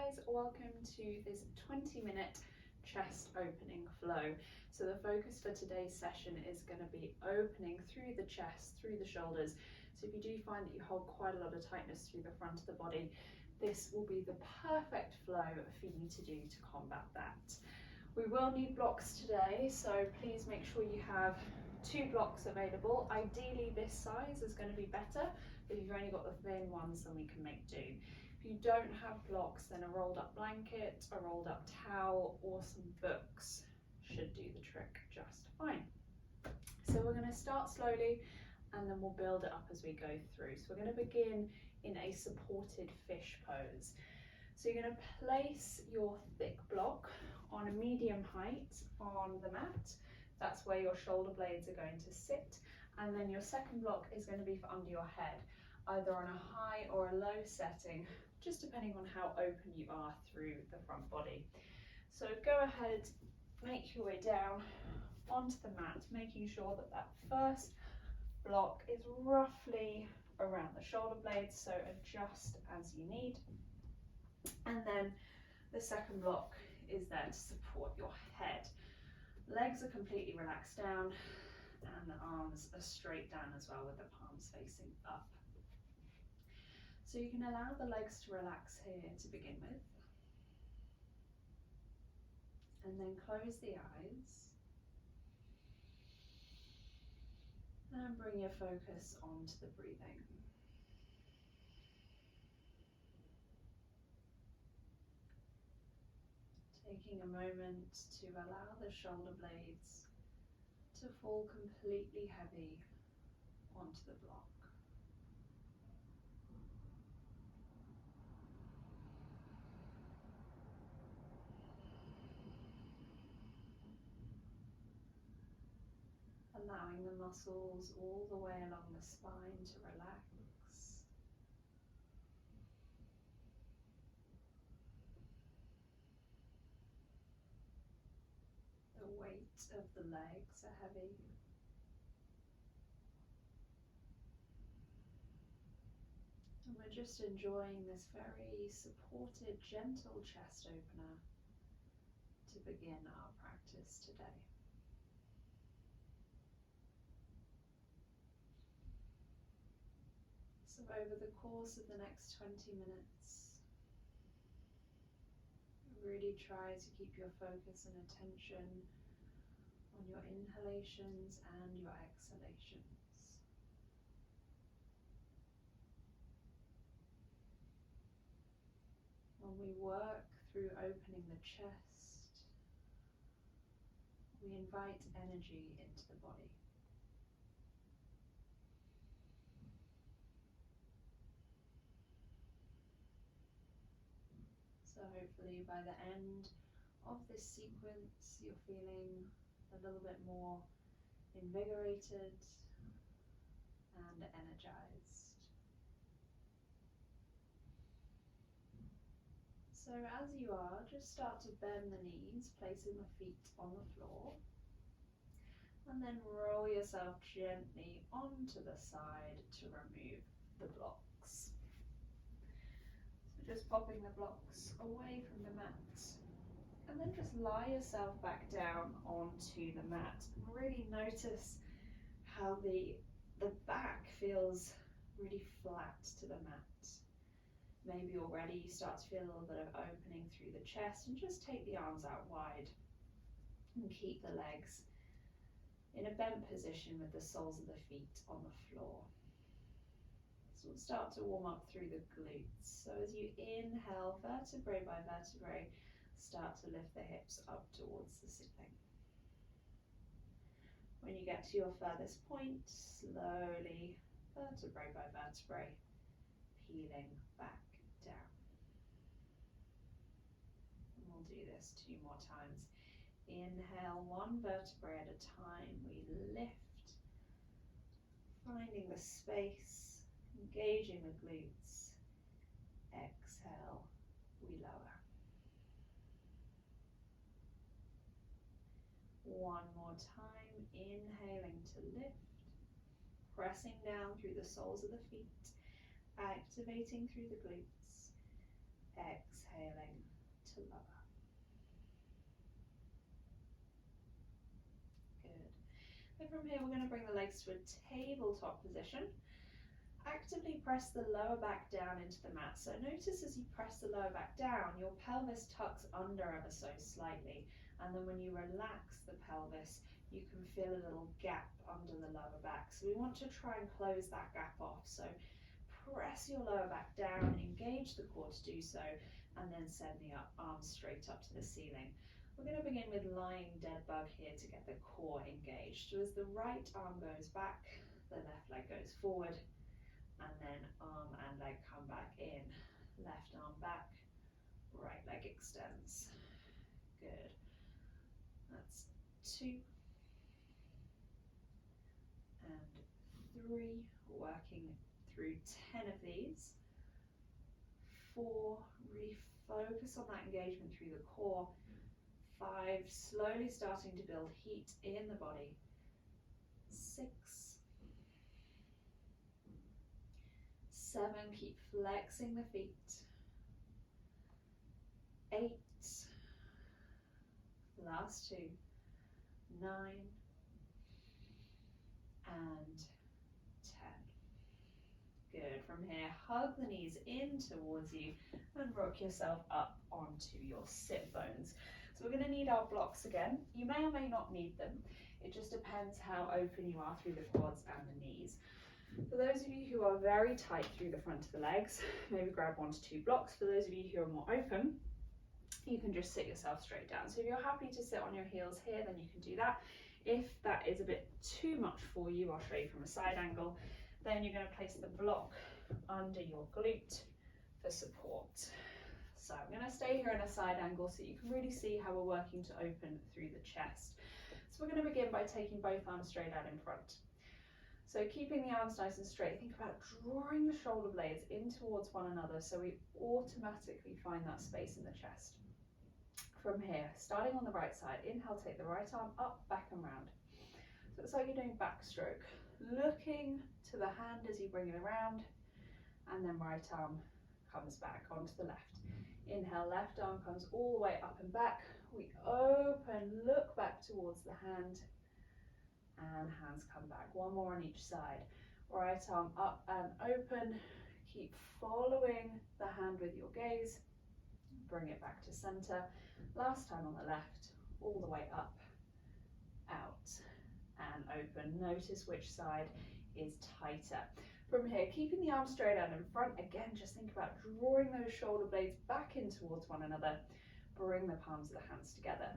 guys, welcome to this 20-minute chest opening flow. So the focus for today's session is going to be opening through the chest, through the shoulders. So if you do find that you hold quite a lot of tightness through the front of the body, this will be the perfect flow for you to do to combat that. We will need blocks today, so please make sure you have 2 blocks available. Ideally this size is going to be better, but if you've only got the thin ones, then we can make do. If you don't have blocks, then a rolled up blanket, a rolled up towel, or some books should do the trick just fine. So we're going to start slowly and then we'll build it up as we go through. So we're going to begin in a supported fish pose. So you're going to place your thick block on a medium height on the mat. That's where your shoulder blades are going to sit. And then your second block is going to be for under your head, either on a high or a low setting, just depending on how open you are through the front body. So go ahead, make your way down onto the mat, making sure that that first block is roughly around the shoulder blades, so adjust as you need. And then the second block is there to support your head. Legs are completely relaxed down and the arms are straight down as well with the palms facing up. So you can allow the legs to relax here to begin with. And then close the eyes. And bring your focus onto the breathing. Taking a moment to allow the shoulder blades to fall completely heavy onto the block. Allowing the muscles all the way along the spine to relax. The weight of the legs are heavy. And we're just enjoying this very supported, gentle chest opener to begin our practice today. So over the course of the next 20 minutes, really try to keep your focus and attention on your inhalations and your exhalations. When we work through opening the chest, we invite energy into the body. So hopefully by the end of this sequence, you're feeling a little bit more invigorated and energized. So as you are, just start to bend the knees, placing the feet on the floor. And then roll yourself gently onto the side to remove the blocks. So just popping the blocks away from the mat. And then just lie yourself back down onto the mat. Really notice how the back feels really flat to the mat. Maybe already you start to feel a little bit of opening through the chest, and just take the arms out wide and keep the legs in a bent position with the soles of the feet on the floor. So we'll start to warm up through the glutes. So as you inhale, vertebrae by vertebrae, start to lift the hips up towards the ceiling. When you get to your furthest point, slowly, vertebrae by vertebrae, peeling back down. And we'll do this 2 more times. Inhale, 1 vertebrae at a time, we lift, finding the space, engaging the glutes. Exhale, we lower. 1 more time, inhaling to lift, pressing down through the soles of the feet, activating through the glutes. Exhaling to lower. Good. And from here, we're going to bring the legs to a tabletop position. Actively press the lower back down into the mat. So notice as you press the lower back down, your pelvis tucks under ever so slightly. And then when you relax the pelvis, you can feel a little gap under the lower back. So we want to try and close that gap off. So press your lower back down, engage the core to do so, and then send the arms straight up to the ceiling. We're going to begin with lying dead bug here to get the core engaged. So as the right arm goes back, the left leg goes forward, and then arm and leg come back in. Left arm back, right leg extends. Good. That's 2 and 3, working through 10 of these. 4, really focus on that engagement through the core. 5, slowly starting to build heat in the body. 6, 7, keep flexing the feet. 8, last 2, 9, and 10. Good. From here, hug the knees in towards you and rock yourself up onto your sit bones. So we're going to need our blocks again. You may or may not need them. It just depends how open you are through the quads and the knees. For those of you who are very tight through the front of the legs, maybe grab 1 to 2 blocks. For those of you who are more open, you can just sit yourself straight down. So if you're happy to sit on your heels here, then you can do that. If that is a bit too much for you, I'll show you from a side angle. Then you're going to place the block under your glute for support. So I'm going to stay here in a side angle so you can really see how we're working to open through the chest. So we're going to begin by taking both arms straight out in front. So keeping the arms nice and straight, think about drawing the shoulder blades in towards one another so we automatically find that space in the chest. From here, starting on the right side, inhale, take the right arm up, back and round. So it's like you're doing backstroke, looking to the hand as you bring it around, and then right arm comes back onto the left. Inhale, left arm comes all the way up and back. We open, look back towards the hand, and hands come back. 1 more on each side. Right arm up and open. Keep following the hand with your gaze. Bring it back to center. Last time on the left, all the way up, out, and open. Notice which side is tighter. From here, keeping the arms straight out in front, again, just think about drawing those shoulder blades back in towards one another. Bring the palms of the hands together.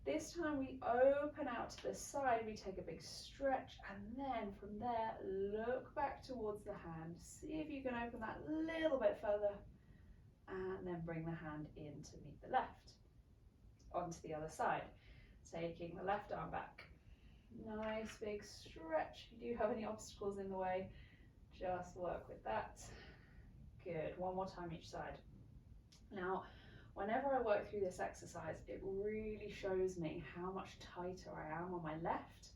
This time we open out to the side, we take a big stretch, and then from there, look back towards the hand. See if you can open that a little bit further, and then bring the hand in to meet the left. Onto the other side, taking the left arm back. Nice big stretch. If you do have any obstacles in the way, just work with that. Good. 1 more time each side. Now, whenever I work through this exercise, it really shows me how much tighter I am on my left.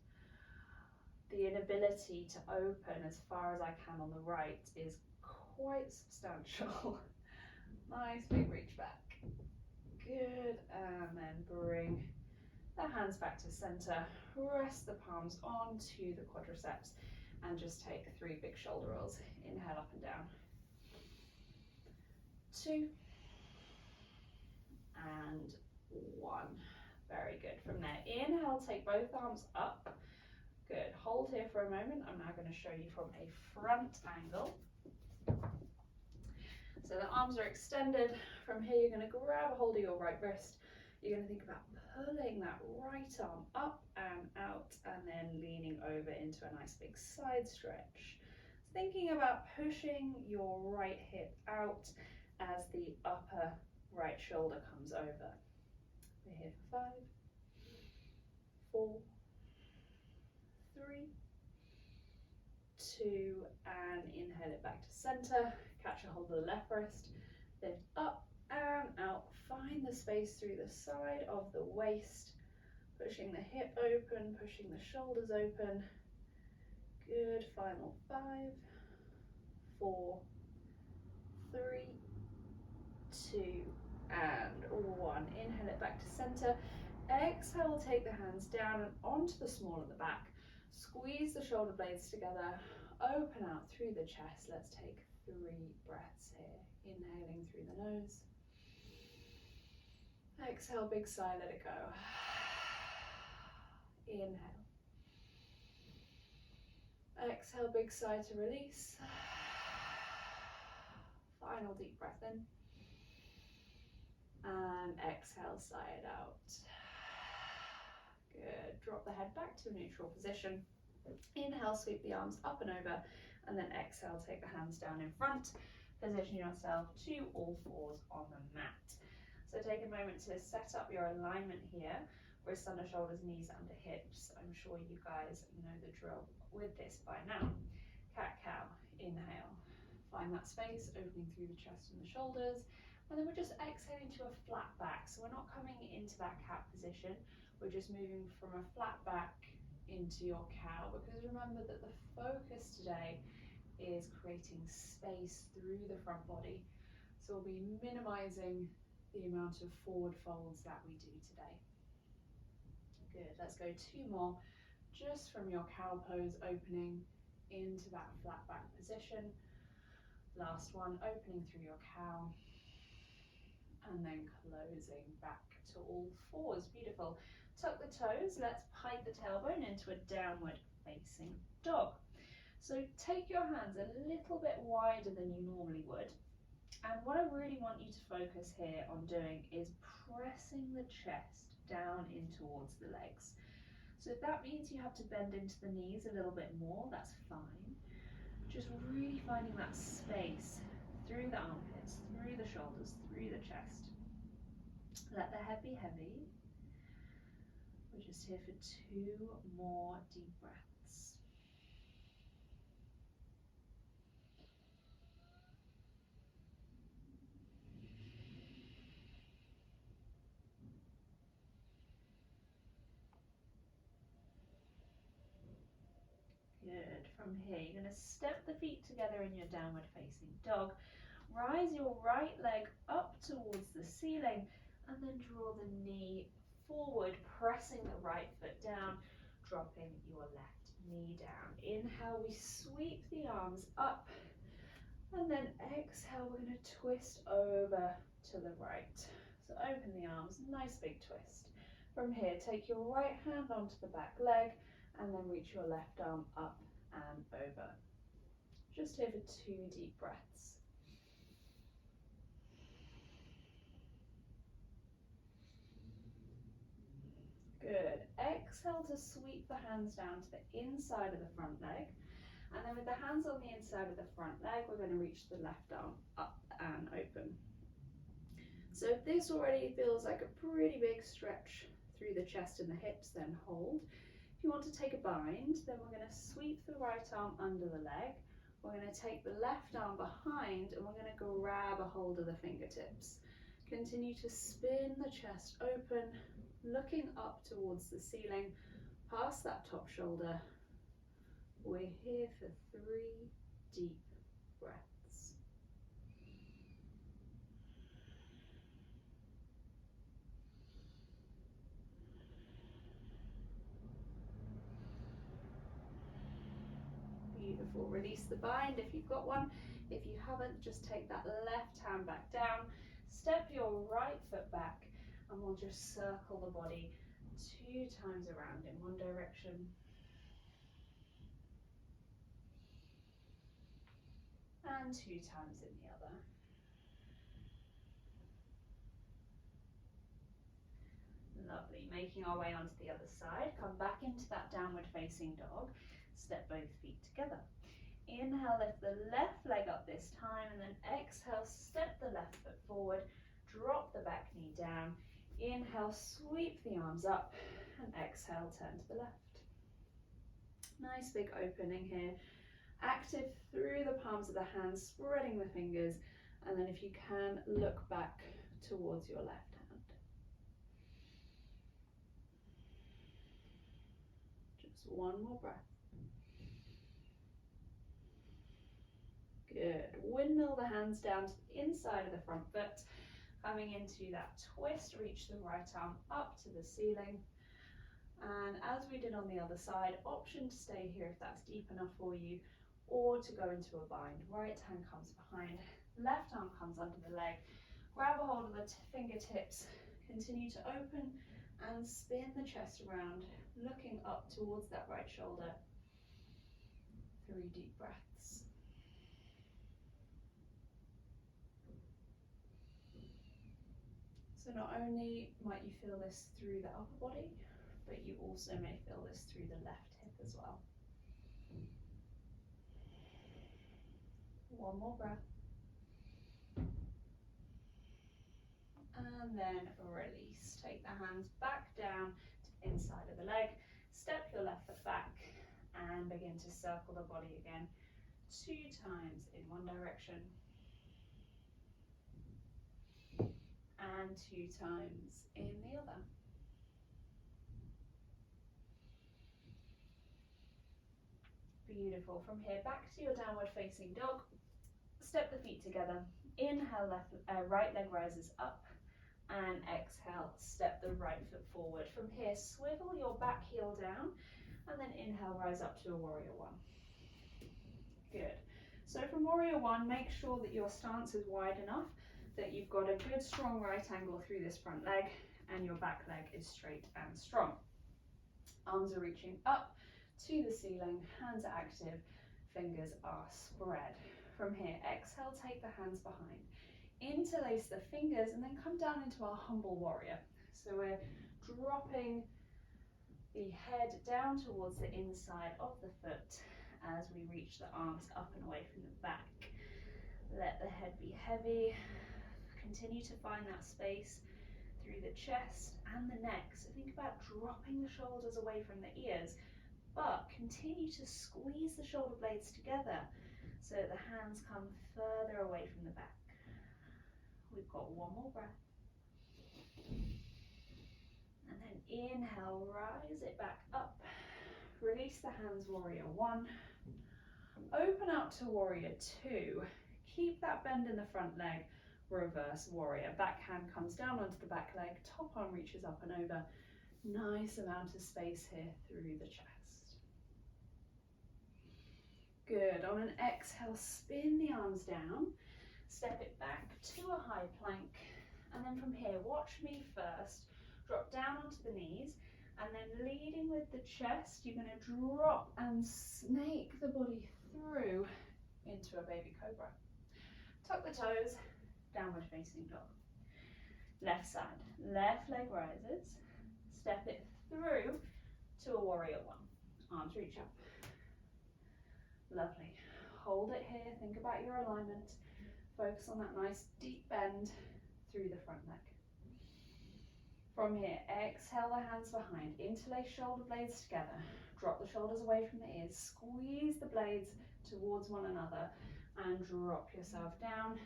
The inability to open as far as I can on the right is quite substantial. Nice big reach back. Good, and then bring the hands back to center. Rest the palms onto the quadriceps and just take 3 big shoulder rolls. Inhale up and down. 2 and 1. Very good. From there, inhale, take both arms up. Good. Hold here for a moment. I'm now going to show you from a front angle. So the arms are extended. From here, you're going to grab a hold of your right wrist. You're going to think about pulling that right arm up and out, and then leaning over into a nice big side stretch. Thinking about pushing your right hip out as the upper right shoulder comes over. We're here for 5, 4, 3, 2, and inhale it back to center. Catch a hold of the left wrist, lift up and out. Find the space through the side of the waist, pushing the hip open, pushing the shoulders open. Good. Final 5, 4, 3, 2, and 1. Inhale it back to center. Exhale, take the hands down and onto the small of the back. Squeeze the shoulder blades together. Open out through the chest. Let's take 3 breaths here. Inhaling through the nose. Exhale, big sigh, let it go. Inhale. Exhale, big sigh to release. Final deep breath in. And exhale, sigh it out. Good. Drop the head back to a neutral position. Inhale, sweep the arms up and over, and then exhale, take the hands down in front. Position yourself to all fours on the mat. So take a moment to set up your alignment here. Wrists under shoulders, knees under hips. I'm sure you guys know the drill with this by now. Cat-cow, inhale. Find that space, opening through the chest and the shoulders. And then we're just exhaling to a flat back. So we're not coming into that cat position. We're just moving from a flat back into your cow, because remember that the focus today is creating space through the front body. So we'll be minimizing the amount of forward folds that we do today. Good, let's go 2 more, just from your cow pose, opening into that flat back position. Last one, opening through your cow, and then closing back to all fours. Beautiful. Tuck the toes, let's pike the tailbone into a downward facing dog. So take your hands a little bit wider than you normally would. And what I really want you to focus here on doing is pressing the chest down in towards the legs. So if that means you have to bend into the knees a little bit more, that's fine. Just really finding that space through the armpits, through the shoulders, through the chest. Let the head be heavy. We're just here for 2 more deep breaths. Good. From here, you're going to step the feet together in your downward facing dog. Rise your right leg up towards the ceiling and then draw the knee forward, pressing the right foot down, dropping your left knee down. Inhale, we sweep the arms up, and then exhale, we're going to twist over to the right. So open the arms, nice big twist. From here, take your right hand onto the back leg, and then reach your left arm up and over. Just here for 2 deep breaths. Good. Exhale to sweep the hands down to the inside of the front leg. And then with the hands on the inside of the front leg, we're going to reach the left arm up and open. So if this already feels like a pretty big stretch through the chest and the hips, then hold. If you want to take a bind, then we're going to sweep the right arm under the leg. We're going to take the left arm behind, and we're going to grab a hold of the fingertips. Continue to spin the chest open, looking up towards the ceiling, past that top shoulder. We're here for 3 deep breaths. Beautiful. Release the bind if you've got one. If you haven't, just take that left hand back down, step your right foot back, and we'll just circle the body 2 times around in one direction. And 2 times in the other. Lovely. Making our way onto the other side. Come back into that downward facing dog. Step both feet together. Inhale, lift the left leg up this time, and then exhale, step the left foot forward, drop the back knee down. Inhale, sweep the arms up, and exhale, turn to the left. Nice big opening here. Active through the palms of the hands, spreading the fingers, and then if you can, look back towards your left hand. Just 1 more breath. Good. Windmill the hands down to the inside of the front foot. Coming into that twist, reach the right arm up to the ceiling. And as we did on the other side, option to stay here if that's deep enough for you, or to go into a bind. Right hand comes behind, left arm comes under the leg. Grab a hold of the fingertips, continue to open and spin the chest around, looking up towards that right shoulder. 3 deep breaths. So not only might you feel this through the upper body, but you also may feel this through the left hip as well. 1 more breath. And then release. Take the hands back down to the inside of the leg. Step your left foot back and begin to circle the body again 2 times in one direction and 2 times in the other. Beautiful. From here, back to your downward facing dog. Step the feet together. Inhale, right leg rises up, and exhale, step the right foot forward. From here, swivel your back heel down, and then inhale, rise up to a warrior 1. Good. So from warrior 1, make sure that your stance is wide enough that you've got a good strong right angle through this front leg, and your back leg is straight and strong. Arms are reaching up to the ceiling, hands are active, fingers are spread. From here, exhale, take the hands behind, interlace the fingers, and then come down into our humble warrior. So we're dropping the head down towards the inside of the foot as we reach the arms up and away from the back. Let the head be heavy. Continue to find that space through the chest and the neck. So think about dropping the shoulders away from the ears, but continue to squeeze the shoulder blades together so the hands come further away from the back. We've got 1 more breath. And then inhale, rise it back up. Release the hands, warrior 1. Open out to warrior 2. Keep that bend in the front leg, reverse warrior. Back hand comes down onto the back leg, top arm reaches up and over. Nice amount of space here through the chest. Good. On an exhale, spin the arms down, step it back to a high plank, and then from here, watch me first. Drop down onto the knees, and then leading with the chest, you're going to drop and snake the body through into a baby cobra. Tuck the toes, downward facing dog. Left side, left leg rises, step it through to a warrior 1. Arms reach up. Lovely. Hold it here, think about your alignment. Focus on that nice deep bend through the front leg. From here, exhale the hands behind, interlace shoulder blades together, drop the shoulders away from the ears, squeeze the blades towards one another, and drop yourself down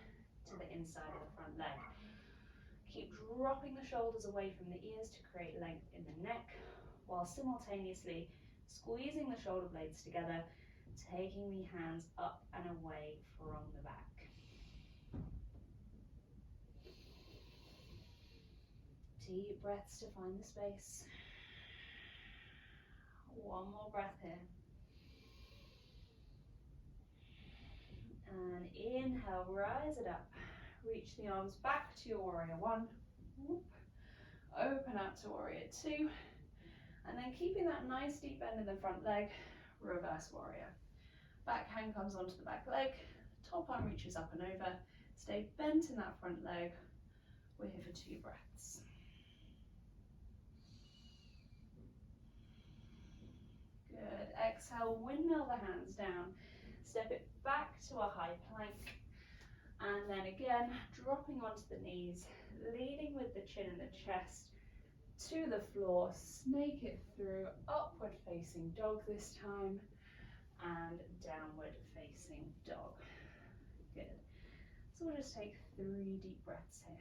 to the inside of the front leg. Keep dropping the shoulders away from the ears to create length in the neck, while simultaneously squeezing the shoulder blades together, taking the hands up and away from the back. Deep breaths to find the space. 1 more breath here. And inhale, rise it up. Reach the arms back to your warrior 1. Whoop. Open out to warrior 2. And then keeping that nice deep bend in the front leg, reverse warrior. Back hand comes onto the back leg, top arm reaches up and over. Stay bent in that front leg. We're here for 2 breaths. Good. Exhale, windmill the hands down. Step it back to a high plank. And then again, dropping onto the knees, leading with the chin and the chest to the floor. Snake it through, upward facing dog this time, and downward facing dog. Good. So we'll just take 3 deep breaths here.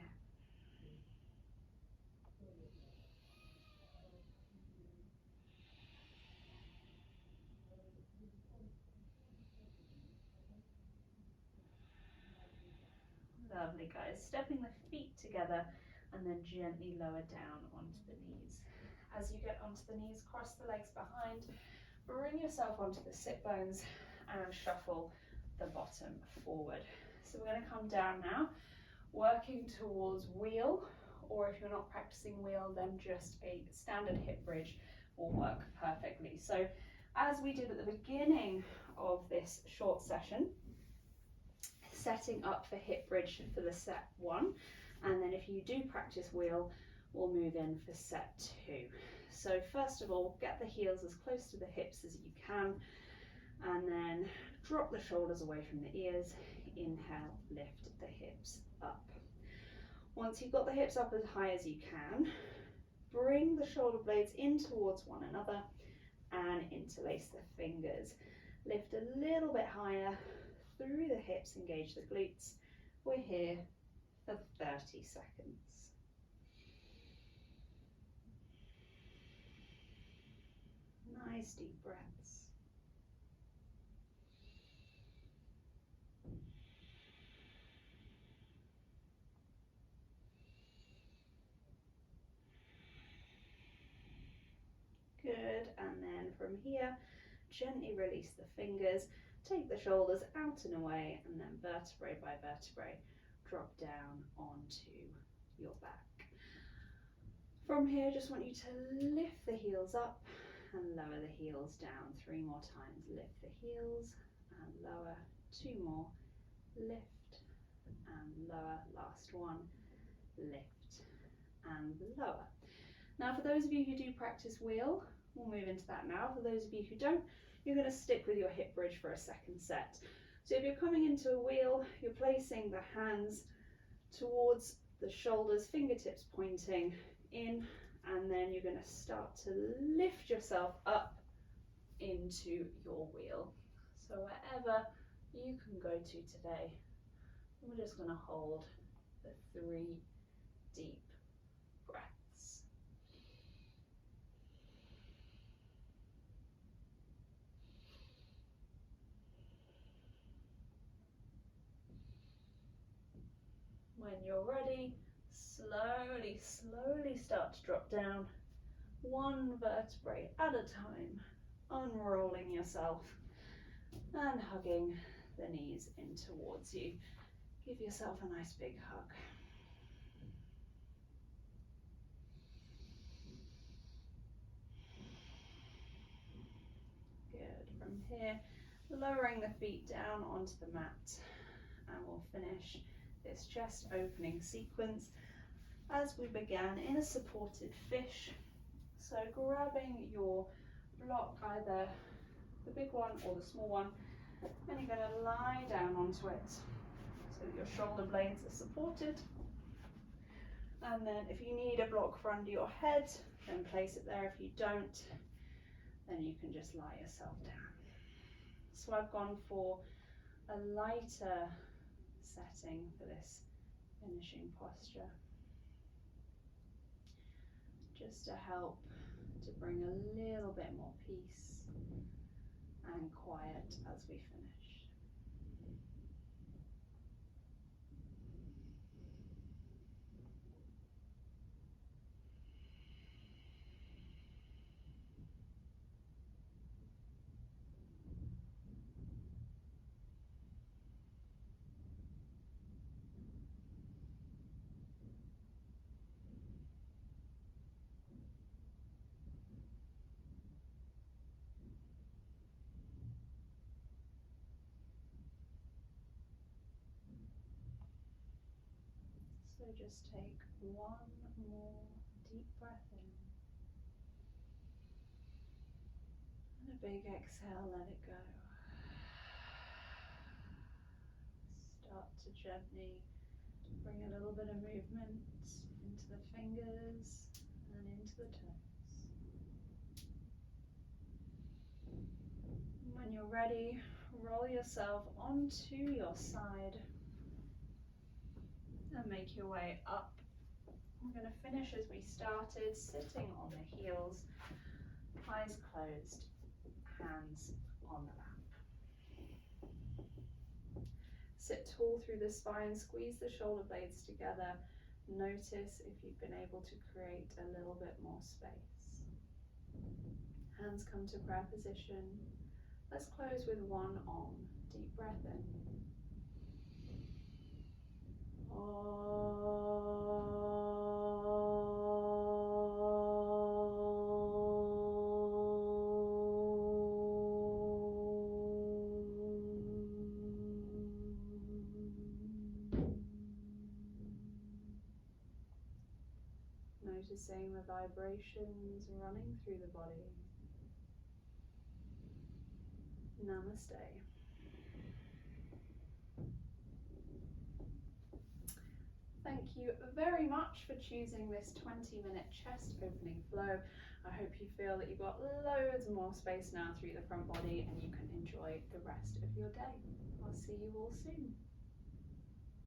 Lovely, guys. Stepping the feet together and then gently lower down onto the knees. As you get onto the knees, cross the legs behind, bring yourself onto the sit bones and shuffle the bottom forward. So we're going to come down now, working towards wheel, or if you're not practicing wheel, then just a standard hip bridge will work perfectly. So as we did at the beginning of this short session, setting up for hip bridge for the set 1, and then if you do practice wheel, we'll move in for set 2. So first of all, get the heels as close to the hips as you can, and then drop the shoulders away from the ears. Inhale, lift the hips up. Once you've got the hips up as high as you can, bring the shoulder blades in towards one another and interlace the fingers. Lift a little bit higher through the hips, engage the glutes. We're here for 30 seconds. Nice deep breaths. Good, and then from here, gently release the fingers, take the shoulders out and away, and then vertebrae by vertebrae, drop down onto your back. From here, just want you to lift the heels up and lower the heels down. 3 more times. Lift the heels and lower. 2 more. Lift and lower. Last one. Lift and lower. Now for those of you who do practice wheel, we'll move into that now. For those of you who don't, you're going to stick with your hip bridge for a second set. So if you're coming into a wheel, you're placing the hands towards the shoulders, fingertips pointing in, and then you're going to start to lift yourself up into your wheel. So wherever you can go to today, we're just going to hold the 3 deep breaths. When you're ready, slowly start to drop down, 1 vertebrae at a time, unrolling yourself and hugging the knees in towards you. Give yourself a nice big hug. Good. From here, lowering the feet down onto the mat, and we'll finish this chest opening sequence as we began in a supported fish. So grabbing your block, either the big one or the small one, and you're going to lie down onto it so that your shoulder blades are supported. And then if you need a block for under your head, then place it there. If you don't, then you can just lie yourself down. So I've gone for a lighter setting for this finishing posture, just to help to bring a little bit more peace and quiet as we finish. So just take 1 more deep breath in, and a big exhale, let it go. Start to gently bring a little bit of movement into the fingers and into the toes. When you're ready, roll yourself onto your side and make your way up. We're going to finish as we started, sitting on the heels, eyes closed, hands on the lap. Sit tall through the spine, squeeze the shoulder blades together. Notice if you've been able to create a little bit more space. Hands come to prayer position. Let's close with one Om. Deep breath in. Noticing the vibrations running through the body. Namaste. Thank you very much for choosing this 20-minute chest opening flow. I hope you feel that you've got loads more space now through the front body and you can enjoy the rest of your day. I'll see you all soon.